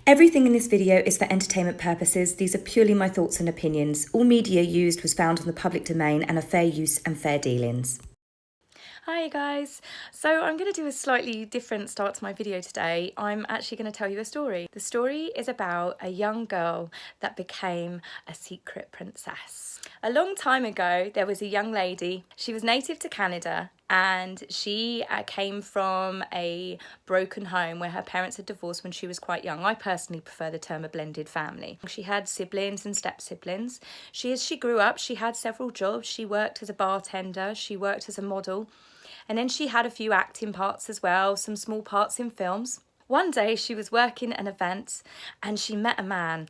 Everything in this video is for entertainment purposes. These are purely my thoughts and opinions. All media used was found on the public domain and are fair use and fair dealings. Hi guys, so I'm going to do a slightly different start to my video today. I'm actually going to tell you a story. The story is about a young girl that became a secret princess. A long time ago there was a young lady. She was native to Canada and she came from a broken home where her parents had divorced when she was quite young. I personally prefer the term a blended family. She had siblings and step-siblings. As she grew up, she had several jobs. She worked as a bartender, she worked as a model, and then she had a few acting parts as well, some small parts in films. One day she was working an event and she met a man,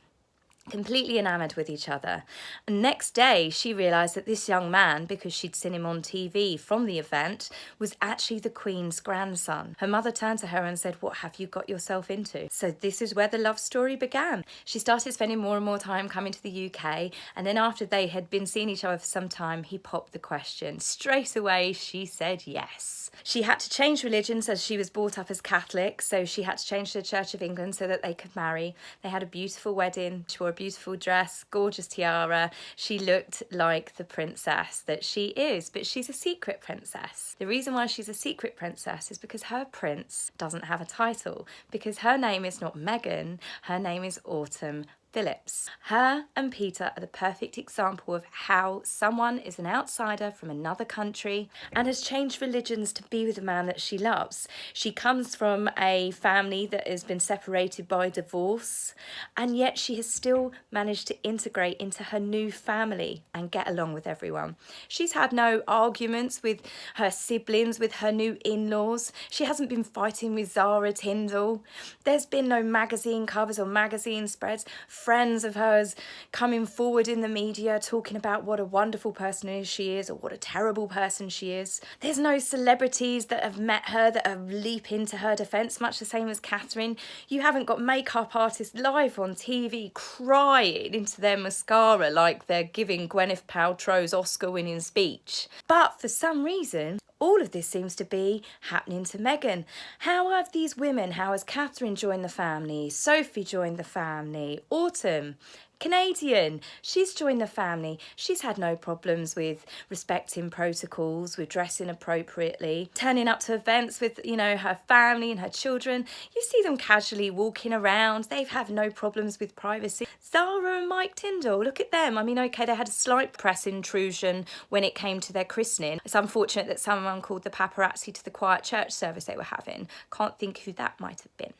completely enamoured with each other. And next day she realised that this young man, because she'd seen him on TV from the event, was actually the Queen's grandson. Her mother turned to her and said, "What have you got yourself into?" So this is where the love story began. She started spending more and more time coming to the UK, and then after they had been seeing each other for some time, he popped the question. Straight away she said yes. She had to change religions as she was brought up as Catholic, so she had to change to the Church of England so that they could marry. They had a beautiful wedding. She wore a beautiful dress, gorgeous tiara. She looked like the princess that she is, but she's a secret princess. The reason why she's a secret princess is because her prince doesn't have a title, because her name is not Meghan, her name is Autumn Phillips. Her and Peter are the perfect example of how someone is an outsider from another country and has changed religions to be with a man that she loves. She comes from a family that has been separated by divorce, and yet she has still managed to integrate into her new family and get along with everyone. She's had no arguments with her siblings, with her new in-laws. She hasn't been fighting with Zara Tindall. There's been no magazine covers or magazine spreads. Friends of hers coming forward in the media talking about what a wonderful person she is or what a terrible person she is. There's no celebrities that have met her that have leap into her defence, much the same as Catherine. You haven't got makeup artists live on TV crying into their mascara like they're giving Gwyneth Paltrow's Oscar-winning speech. But for some reason, all of this seems to be happening to Meghan. How have these women, how has Catherine joined the family, Sophie joined the family, Autumn, Canadian, she's joined the family. She's had no problems with respecting protocols, with dressing appropriately, turning up to events with, her family and her children. You see them casually walking around. They've had no problems with privacy. Zara and Mike Tindall, look at them. I mean, okay, they had a slight press intrusion when it came to their christening. It's unfortunate that someone called the paparazzi to the quiet church service they were having. Can't think who that might have been.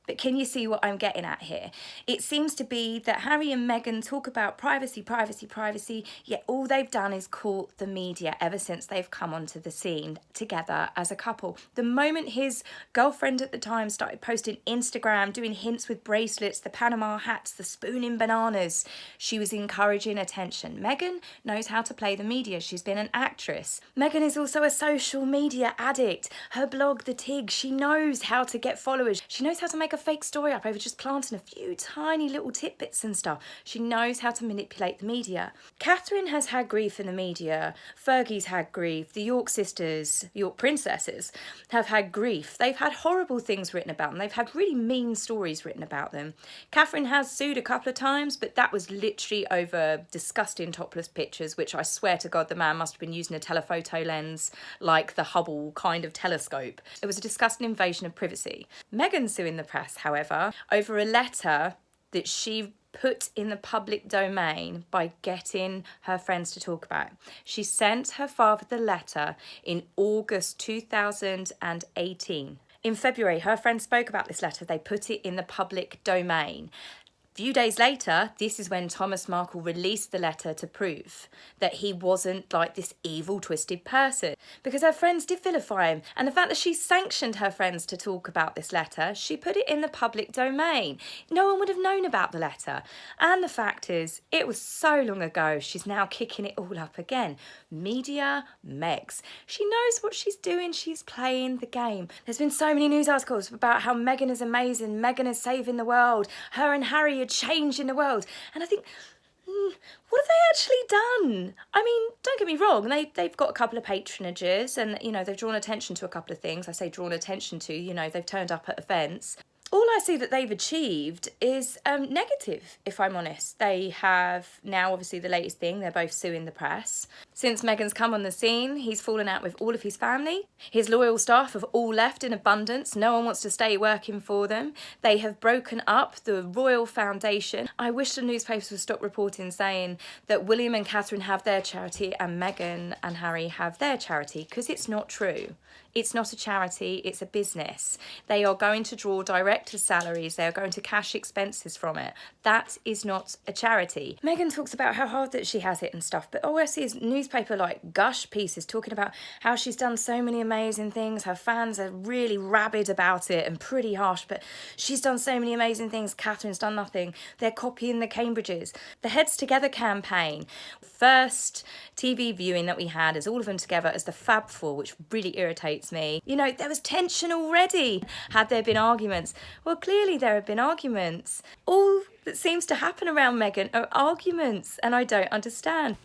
But can you see what I'm getting at here? It seems to be that Harry and Meghan talk about privacy, privacy, privacy, yet all they've done is court the media ever since they've come onto the scene together as a couple. The moment his girlfriend at the time started posting Instagram, doing hints with bracelets, the Panama hats, the spooning bananas, she was encouraging attention. Meghan knows how to play the media. She's been an actress. Meghan is also a social media addict. Her blog, The Tig, she knows how to get followers. She knows how to make a fake story up over just planting a few tiny little tidbits and stuff. She knows how to manipulate the media. Catherine has had grief in the media. Fergie's had grief. The York sisters, the York princesses, have had grief. They've had horrible things written about them. They've had really mean stories written about them. Catherine has sued a couple of times, but that was literally over disgusting topless pictures, which I swear to God the man must have been using a telephoto lens like the Hubble kind of telescope. It was a disgusting invasion of privacy. Meghan's suing the press, however, over a letter that she put in the public domain by getting her friends to talk about. She sent her father the letter in August 2018. In February, her friends spoke about this letter. They put it in the public domain. A few days later, this is when Thomas Markle released the letter to prove that he wasn't like this evil, twisted person, because her friends did vilify him. And the fact that she sanctioned her friends to talk about this letter, she put it in the public domain. No one would have known about the letter. And the fact is, it was so long ago, she's now kicking it all up again. Media Megs. She knows what she's doing. She's playing the game. There's been so many news articles about how Meghan is amazing. Meghan is saving the world. Her and Harry are changing the world. And I think, what have they actually done? I mean, don't get me wrong, they've got a couple of patronages and, they've drawn attention to a couple of things. I say drawn attention to, they've turned up at events. all I see that they've achieved is negative, if I'm honest. They have now, obviously, the latest thing, they're both suing the press. Since Meghan's come on the scene, he's fallen out with all of his family. His loyal staff have all left in abundance. No one wants to stay working for them. They have broken up the Royal Foundation. I wish the newspapers would stop reporting saying that William and Catherine have their charity and Meghan and Harry have their charity, because it's not true. It's not a charity, it's a business. They are going to draw directors' salaries, they are going to cash expenses from it. That is not a charity. Meghan talks about how hard that she has it and stuff, but all I see is newspaper like gush pieces talking about how she's done so many amazing things. Her fans are really rabid about it and pretty harsh, but she's done so many amazing things. Catherine's done nothing. They're copying the Cambridges. The Heads Together campaign, first TV viewing that we had is all of them together as the Fab Four, which really irritates me. You know, there was tension already. Had there been arguments? Well, clearly there have been arguments. All that seems to happen around Meghan are arguments, and I don't understand.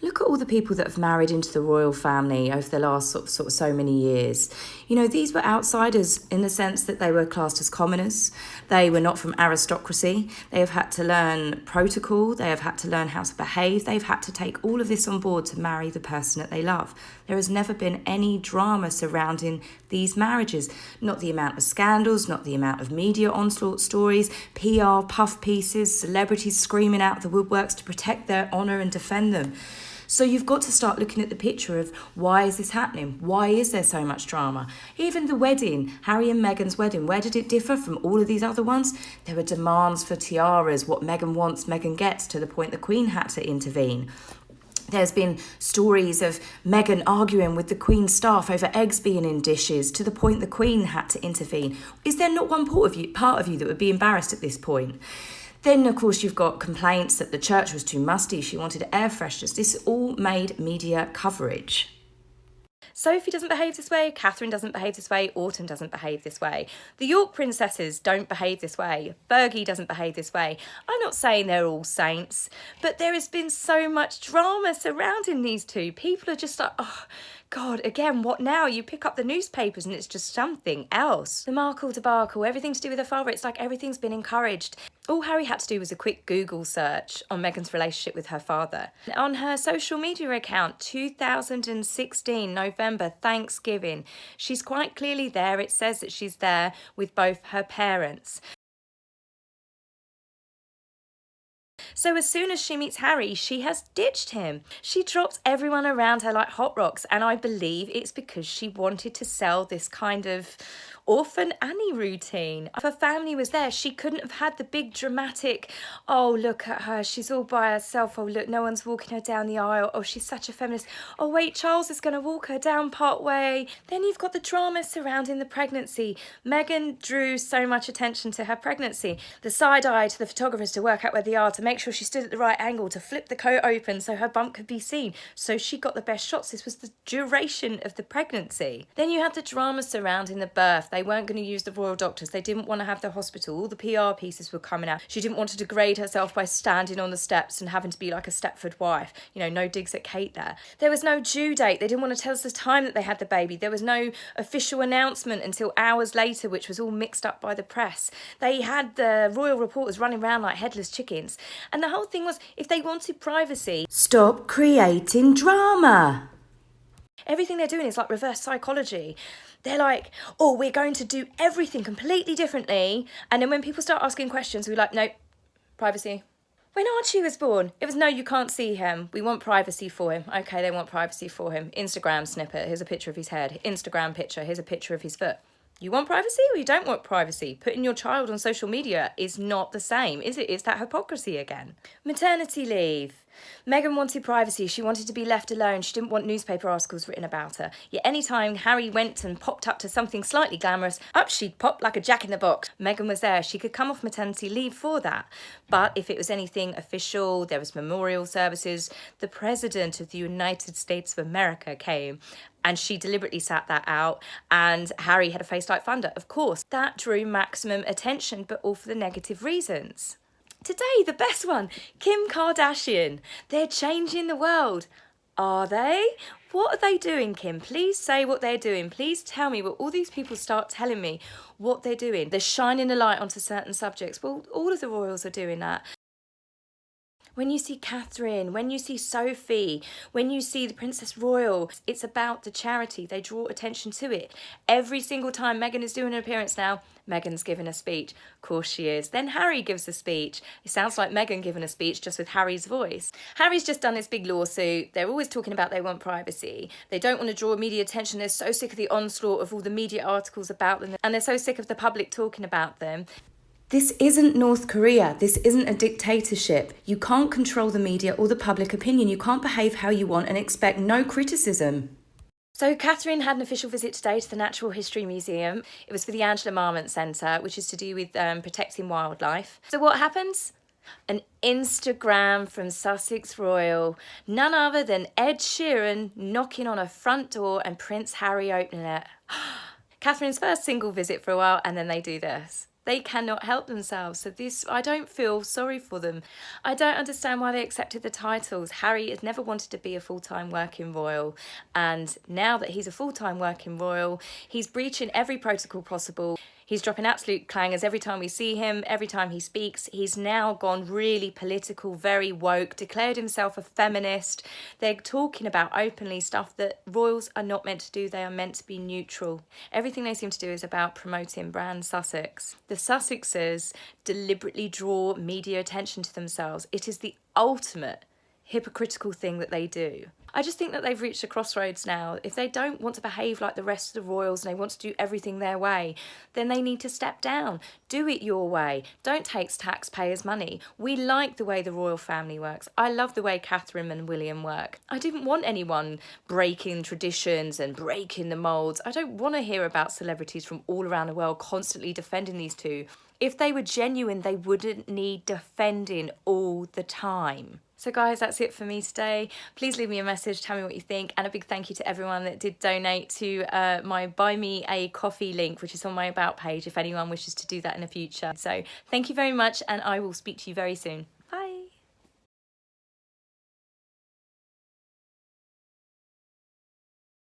Look at all the people that have married into the royal family over the last sort of so many years. You know, these were outsiders in the sense that they were classed as commoners. They were not from aristocracy. They have had to learn protocol. They have had to learn how to behave. They've had to take all of this on board to marry the person that they love. There has never been any drama surrounding these marriages. Not the amount of scandals, not the amount of media onslaught stories, PR puff pieces, celebrities screaming out the woodworks to protect their honour and defend them. So you've got to start looking at the picture of why is this happening? Why is there so much drama? Even the wedding, Harry and Meghan's wedding, where did it differ from all of these other ones? There were demands for tiaras, what Meghan wants, Meghan gets, to the point the Queen had to intervene. There's been stories of Meghan arguing with the Queen's staff over eggs being in dishes to the point the Queen had to intervene. Is there not one part of you that would be embarrassed at this point? Then, of course, you've got complaints that the church was too musty, she wanted air fresheners. This all made media coverage. Sophie doesn't behave this way, Catherine doesn't behave this way, Autumn doesn't behave this way. The York princesses don't behave this way, Fergie doesn't behave this way. I'm not saying they're all saints, but there has been so much drama surrounding these two. People are just like, oh, God, again, what now? You pick up the newspapers and it's just something else. The Markle debacle, everything to do with her father, it's like everything's been encouraged. All Harry had to do was a quick Google search on Meghan's relationship with her father. On her social media account, 2016, November, Thanksgiving, she's quite clearly there. It says that she's there with both her parents. So as soon as she meets Harry, she has ditched him. She drops everyone around her like hot rocks, and I believe it's because she wanted to sell this kind of orphan Annie routine. If her family was there, she couldn't have had the big dramatic, oh, look at her, she's all by herself, oh, look, no one's walking her down the aisle, oh, she's such a feminist, oh, wait, Charles is going to walk her down part way. Then you've got the drama surrounding the pregnancy. Meghan drew so much attention to her pregnancy. The side eye to the photographers to work out where they are, to make sure she stood at the right angle, to flip the coat open so her bump could be seen, so she got the best shots. This was the duration of the pregnancy. Then you had the drama surrounding the birth. They weren't going to use the royal doctors. They didn't want to have the hospital. All the PR pieces were coming out. She didn't want to degrade herself by standing on the steps and having to be like a Stepford wife. You know, no digs at Kate there. There was no due date. They didn't want to tell us the time that they had the baby. There was no official announcement until hours later, which was all mixed up by the press. They had the royal reporters running around like headless chickens. And the whole thing was, if they wanted privacy, stop creating drama. Everything they're doing is like reverse psychology. They're like, oh, we're going to do everything completely differently. And then when people start asking questions, we're like, nope, privacy. When Archie was born, it was, no, you can't see him. We want privacy for him. Okay, they want privacy for him. Instagram snippet, here's a picture of his head. Instagram picture, here's a picture of his foot. You want privacy or you don't want privacy? Putting your child on social media is not the same, is it? It's that hypocrisy again. Maternity leave. Meghan wanted privacy. She wanted to be left alone. She didn't want newspaper articles written about her. Yet anytime Harry went and popped up to something slightly glamorous, up she'd pop like a jack in the box. Meghan was there. She could come off maternity leave for that. But if it was anything official, there was memorial services, the President of the United States of America came, and she deliberately sat that out, and Harry had a face like thunder. Of course, that drew maximum attention, but all for the negative reasons. Today, the best one, Kim Kardashian. They're changing the world. Are they? What are they doing, Kim? Please say what they're doing. Please tell me. Will all these people start telling me what they're doing? They're shining a light onto certain subjects. Well, all of the royals are doing that. When you see Catherine, when you see Sophie, when you see the Princess Royal, it's about the charity. They draw attention to it. Every single time Meghan is doing an appearance now, Meghan's giving a speech. Of course she is. Then Harry gives a speech. It sounds like Meghan giving a speech just with Harry's voice. Harry's just done this big lawsuit. They're always talking about they want privacy. They don't want to draw media attention. They're so sick of the onslaught of all the media articles about them. And they're so sick of the public talking about them. This isn't North Korea. This isn't a dictatorship. You can't control the media or the public opinion. You can't behave how you want and expect no criticism. So Catherine had an official visit today to the Natural History Museum. It was for the Angela Marmont Centre, which is to do with protecting wildlife. So what happens? An Instagram from Sussex Royal. None other than Ed Sheeran knocking on a front door and Prince Harry opening it. Catherine's first single visit for a while, and then they do this. They cannot help themselves. So I don't feel sorry for them. I don't understand why they accepted the titles. Harry has never wanted to be a full-time working royal. And now that he's a full-time working royal, he's breaching every protocol possible. He's dropping absolute clangers every time we see him, every time he speaks. He's now gone really political, very woke, declared himself a feminist. They're talking about openly stuff that royals are not meant to do. They are meant to be neutral. Everything they seem to do is about promoting brand Sussex. The Sussexes deliberately draw media attention to themselves. It is the ultimate hypocritical thing that they do. I just think that they've reached a crossroads now. If they don't want to behave like the rest of the royals and they want to do everything their way, then they need to step down. Do it your way. Don't take taxpayers' money. We like the way the royal family works. I love the way Catherine and William work. I didn't want anyone breaking traditions and breaking the moulds. I don't want to hear about celebrities from all around the world constantly defending these two. If they were genuine, they wouldn't need defending all the time. So guys, that's it for me today. Please leave me a message, tell me what you think, and a big thank you to everyone that did donate to my Buy Me a Coffee link, which is on my About page if anyone wishes to do that in the future. So thank you very much, and I will speak to you very soon.